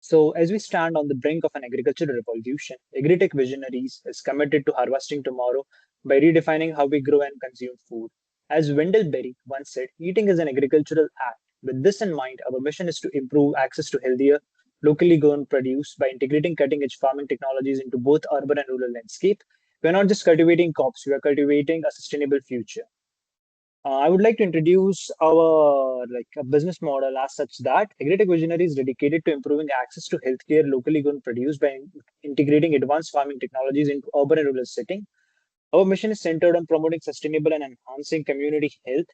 So, as we stand on the brink of an agricultural revolution, AgriTech Visionaries is committed to harvesting tomorrow by redefining how we grow and consume food. As Wendell Berry once said, eating is an agricultural act. With this in mind, our mission is to improve access to healthier, locally grown produce by integrating cutting edge farming technologies into both urban and rural landscape. We are not just cultivating crops, we are cultivating a sustainable future. I would like to introduce our business model as such that AgriTech Visionary is dedicated to improving access to healthcare locally grown produce by integrating advanced farming technologies into urban and rural setting. Our mission is centered on promoting sustainable and enhancing community health.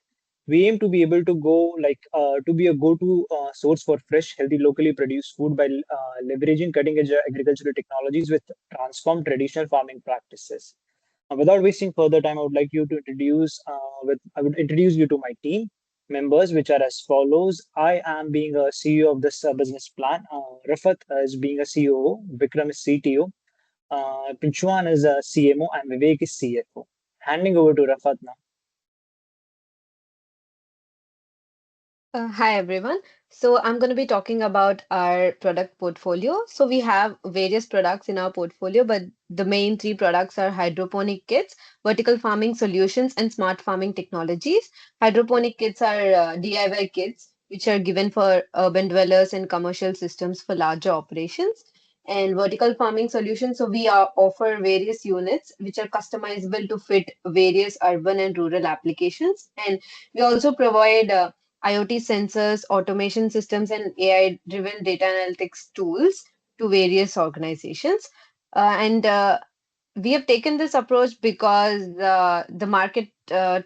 We aim to be able to to be a go-to source for fresh, healthy, locally produced food by leveraging cutting-edge agricultural technologies with transformed traditional farming practices. Without wasting further time, I would introduce you to my team members, which are as follows. I am being a CEO of this business plan. Rafat is being a COO. Vikram is CTO. Pinchuan is a CMO, and Vivek is CFO. Handing over to Rafat now. Hi everyone. So I'm going to be talking about our product portfolio. So we have various products in our portfolio, but the main three products are hydroponic kits, vertical farming solutions, and smart farming technologies. Hydroponic kits are DIY kits, which are given for urban dwellers and commercial systems for larger operations. And vertical farming solutions, so we offer various units which are customizable to fit various urban and rural applications. And we also provide IoT sensors, automation systems, and AI-driven data analytics tools to various organizations. And We have taken this approach because the market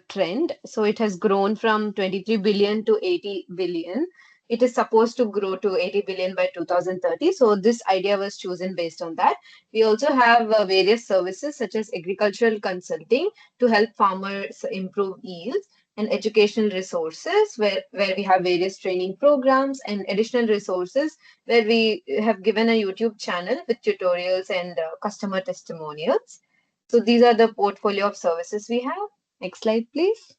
trend, so it has grown from 23 billion to 80 billion. It is supposed to grow to 80 billion by 2030. So this idea was chosen based on that. We also have various services such as agricultural consulting to help farmers improve yields, and educational resources where we have various training programs, and additional resources where we have given a YouTube channel with tutorials and customer testimonials. So these are the portfolio of services we have. Next slide, please.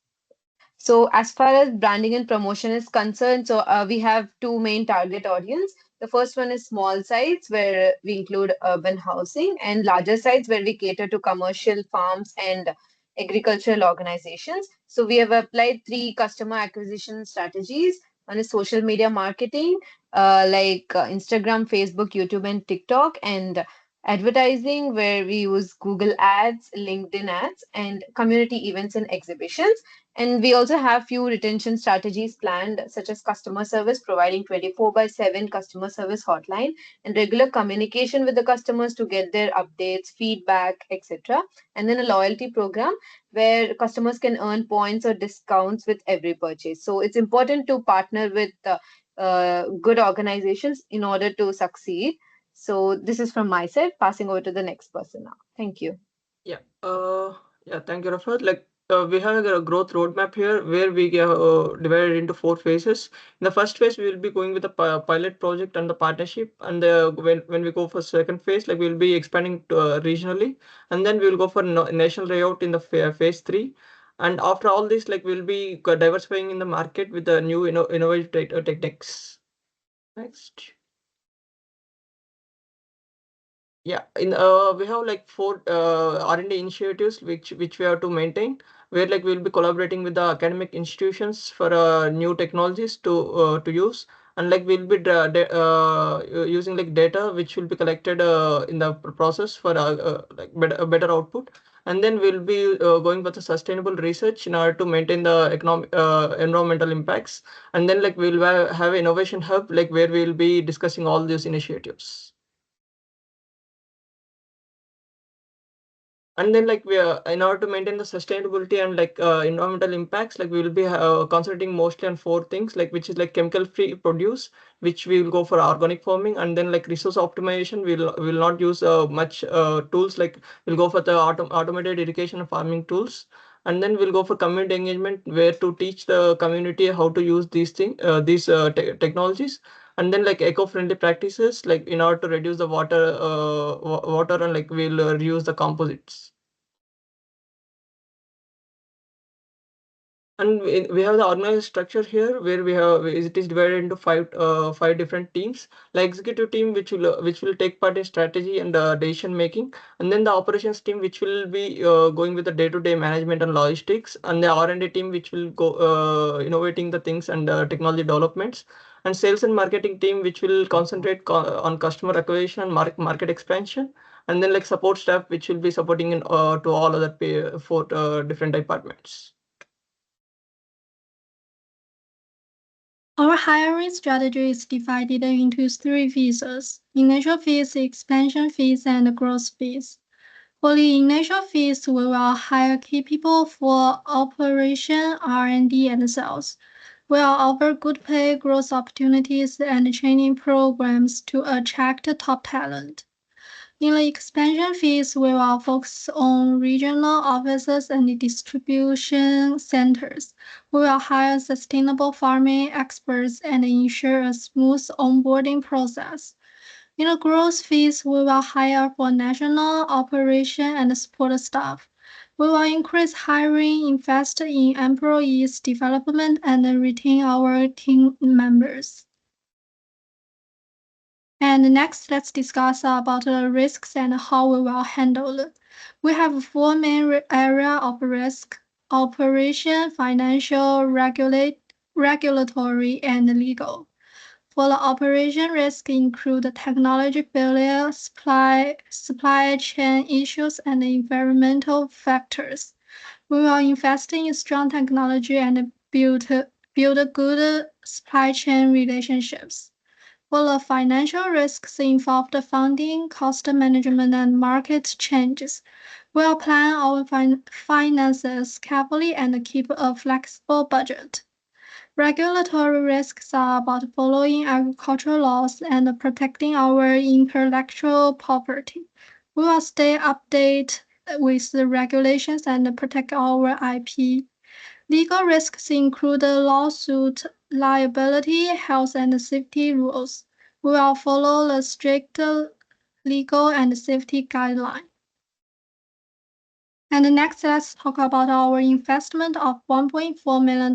So as far as branding and promotion is concerned, we have two main target audience. The first one is small sites where we include urban housing, and larger sites where we cater to commercial farms and agricultural organizations. So we have applied three customer acquisition strategies. One is social media marketing, Instagram, Facebook, YouTube, and TikTok, and advertising where we use Google Ads, LinkedIn ads, and community events and exhibitions. And we also have few retention strategies planned, such as customer service, providing 24 by 7 customer service hotline and regular communication with the customers to get their updates, feedback, etc. And then a loyalty program where customers can earn points or discounts with every purchase. So it's important to partner with good organizations in order to succeed. So this is from my side, passing over to the next person now. Thank you. Yeah. Yeah. Thank you, Rafat. We have a growth roadmap here where we divided into four phases. In the first phase, we will be going with the pilot project and the partnership, and when we go for second phase, like we'll be expanding to, regionally, and then we will go for national layout in the phase three. And after all this, like we'll be diversifying in the market with the new innovative techniques. Next. Yeah, in we have like four R&D initiatives which we have to maintain, where like we'll be collaborating with the academic institutions for new technologies to use, and like we'll be using like data which will be collected in the process for like better output, and then we'll be going with the sustainable research in order to maintain the economic environmental impacts, and then like we'll have innovation hub like where we'll be discussing all these initiatives. And then like we are, in order to maintain the sustainability and like environmental impacts, like we will be concentrating mostly on four things, like which is like chemical free produce, which we will go for organic farming, and then like resource optimization, will not use much tools, like we'll go for the automated irrigation and farming tools. And then we'll go for community engagement, where to teach the community how to use these technologies. And then like eco-friendly practices, like in order to reduce the water, and like we'll reuse the composites. And we have the organized structure here where we have it is divided into five different teams. Like executive team which will take part in strategy and decision making, and then the operations team which will be going with the day-to-day management and logistics, and the R&D team which will go innovating the things and technology developments, and sales and marketing team which will concentrate on customer acquisition and market expansion, and then like support staff which will be supporting in to all other four different departments. Our hiring strategy is divided into three phases: initial phase, expansion phase, and growth phase. For the initial phase, we will hire key people for operation, R&D, and sales. We will offer good pay, growth opportunities, and training programs to attract top talent. In the expansion phase, we will focus on regional offices and distribution centers. We will hire sustainable farming experts and ensure a smooth onboarding process. In the growth phase, we will hire for national operation and support staff. We will increase hiring, invest in employees' development, and retain our team members. And next, let's discuss about the risks and how we will handle it. We have four main areas of risk: operation, financial, regulatory, and legal. For the operation risk include technology failure, supply chain issues, and environmental factors. We will invest in strong technology and build good supply chain relationships. For the financial risks involved funding, cost management, and market changes, we'll plan our finances carefully and keep a flexible budget. Regulatory risks are about following agricultural laws and protecting our intellectual property. We will stay updated with the regulations and protect our IP. Legal risks include lawsuit liability, health and safety rules. We will follow the strict legal and safety guidelines. And next, let's talk about our investment of $1.4 million.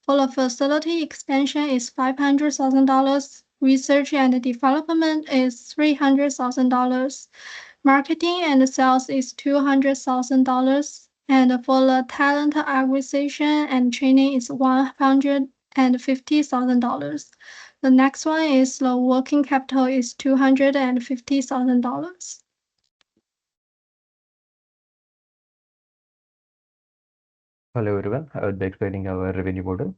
For the facility expansion is $500,000. Research and development is $300,000. Marketing and sales is $200,000. And for the talent acquisition and training is $150,000. The next one is the working capital is $250,000. Hello everyone, I will be explaining our revenue model.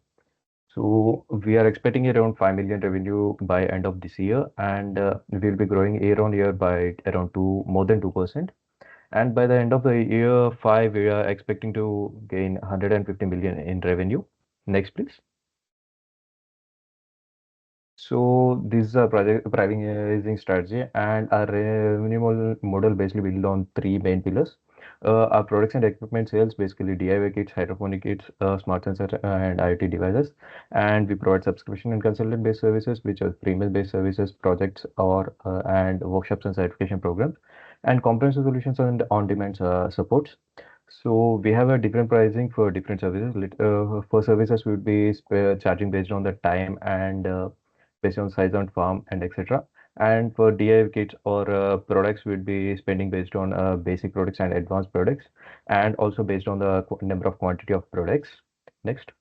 So we are expecting around 5 million revenue by end of this year, and we'll be growing year on year by around more than 2%. And by the end of the year 5, we are expecting to gain 150 million in revenue. Next, please. So this is a project pricing strategy, and our revenue model basically built on three main pillars. Our products and equipment sales, basically DIY kits, hydroponic kits, smart sensor and IoT devices, and we provide subscription and consultant-based services, which are premium-based services, projects, or and workshops and certification programs, and comprehensive solutions and on-demand supports. So we have a different pricing for different services. For services, we would be charging based on the time and based on size on farm and etc. And for DIY kits or products, we'd be spending based on basic products and advanced products, and also based on the number of quantity of products. Next.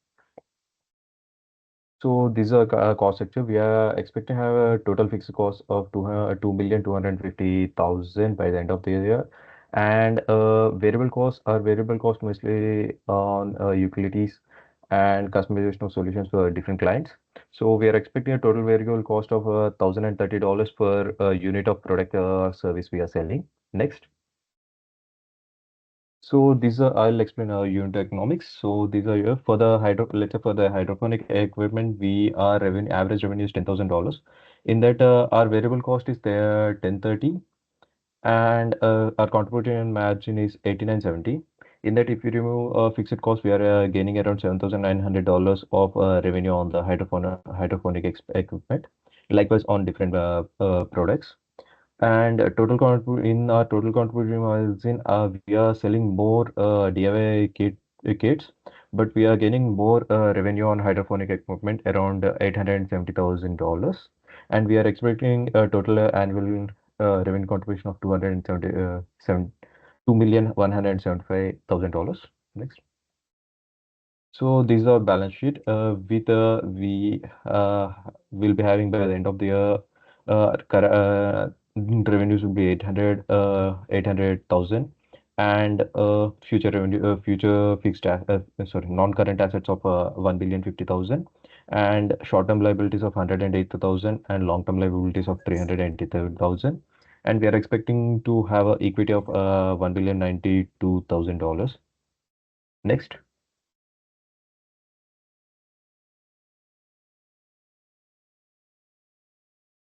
So this is a cost structure. We are expecting to have a total fixed cost of 2,250,000 by the end of the year. And variable cost mostly on utilities and customization of solutions for different clients. So we are expecting a total variable cost of $1,030 per unit of product or service we are selling. Next. So these are, I'll explain our unit economics. So these are here for the let's say for the hydroponic equipment, we our revenue average revenue is $10,000. In that, our variable cost is there 1030, and our contribution margin is 8970. In that, if you remove fixed cost, we are gaining around $7,900 of revenue on the hydroponic equipment. Likewise on different products. And in our total contribution margin, we are selling more DIY kits, but we are getting more revenue on hydroponic equipment around $870,000, and we are expecting a total annual revenue contribution of 2,175,000. Next. So this is our balance sheet. We will be having by the end of the year, revenues will be 800,000, and future non-current assets of 1,050,000, and short-term liabilities of 108,000, and long-term liabilities of 387,000, and we are expecting to have a equity of $1,092,000. Next.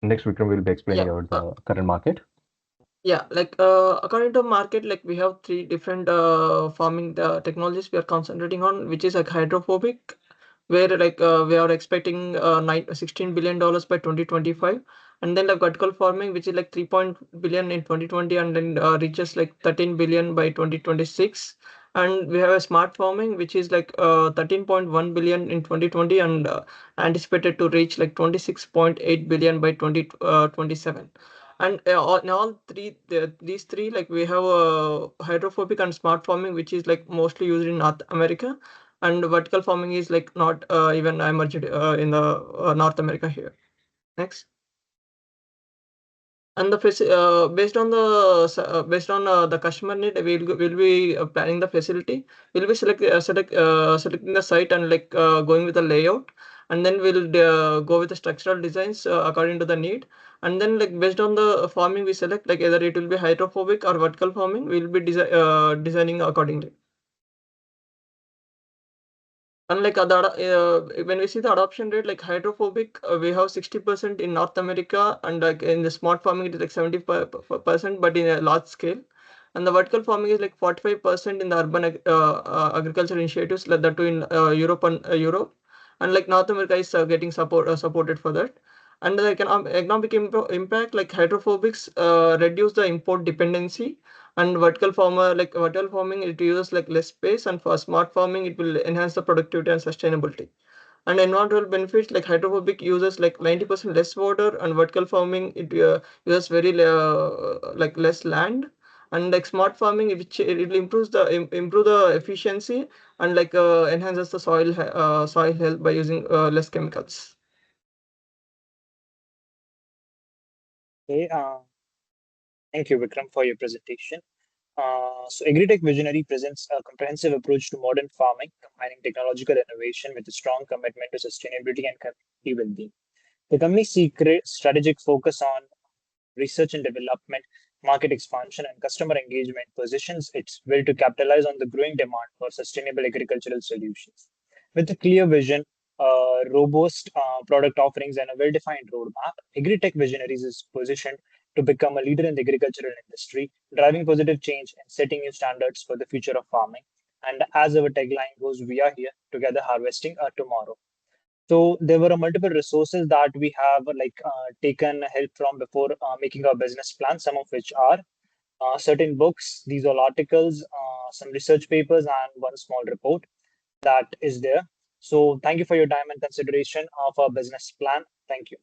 Next, Vikram will be explaining Yeah. about the current market. Yeah, like according to market, like we have three different farming technologies we are concentrating on, which is like hydrophobic, where like we are expecting $16 billion by 2025, and then like vertical farming, which is like 3 billion in 2020, and then reaches like 13 billion by 2026, and we have a smart farming, which is like 13.1 billion in 2020, and anticipated to reach like 26.8 billion by 2027. And in all three, these three, like we have hydrophobic and smart farming, which is like mostly used in North America, and vertical farming is like not even emerged in the North America here. Next. And based on the customer need, we'll be planning the facility. We'll be selecting the site and like going with the layout, and then we'll go with the structural designs according to the need. And then like based on the farming we select, like either it will be hydrophobic or vertical farming, we'll be designing accordingly. Unlike when we see the adoption rate, like hydrophobic, we have 60% in North America, and like in the smart farming it is like 70%, but in a large scale. And the vertical farming is like 45% in the urban agriculture initiatives, like that too in Europe, and like North America is getting supported for that. And the economic impact, like hydrophobics reduce the import dependency, and vertical farming it uses like less space, and for smart farming it will enhance the productivity and sustainability. And environmental benefits, like hydrophobic uses like 90% less water, and vertical farming it uses very like less land. And like smart farming, which it will improve the efficiency, and like enhances the soil health by using less chemicals. Okay, thank you, Vikram, for your presentation. AgriTech Visionary presents a comprehensive approach to modern farming, combining technological innovation with a strong commitment to sustainability and community well-being. The company's secret strategic focus on research and development, market expansion, and customer engagement positions its will to capitalize on the growing demand for sustainable agricultural solutions. With a clear vision, robust product offerings, and a well-defined roadmap, AgriTech Visionaries is positioned to become a leader in the agricultural industry, driving positive change and setting new standards for the future of farming. And as our tagline goes, we are here together harvesting our tomorrow. So there were multiple resources that we have taken help from before making our business plan. Some of which are certain books, these are articles, some research papers, and one small report that is there. So thank you for your time and consideration of our business plan. Thank you.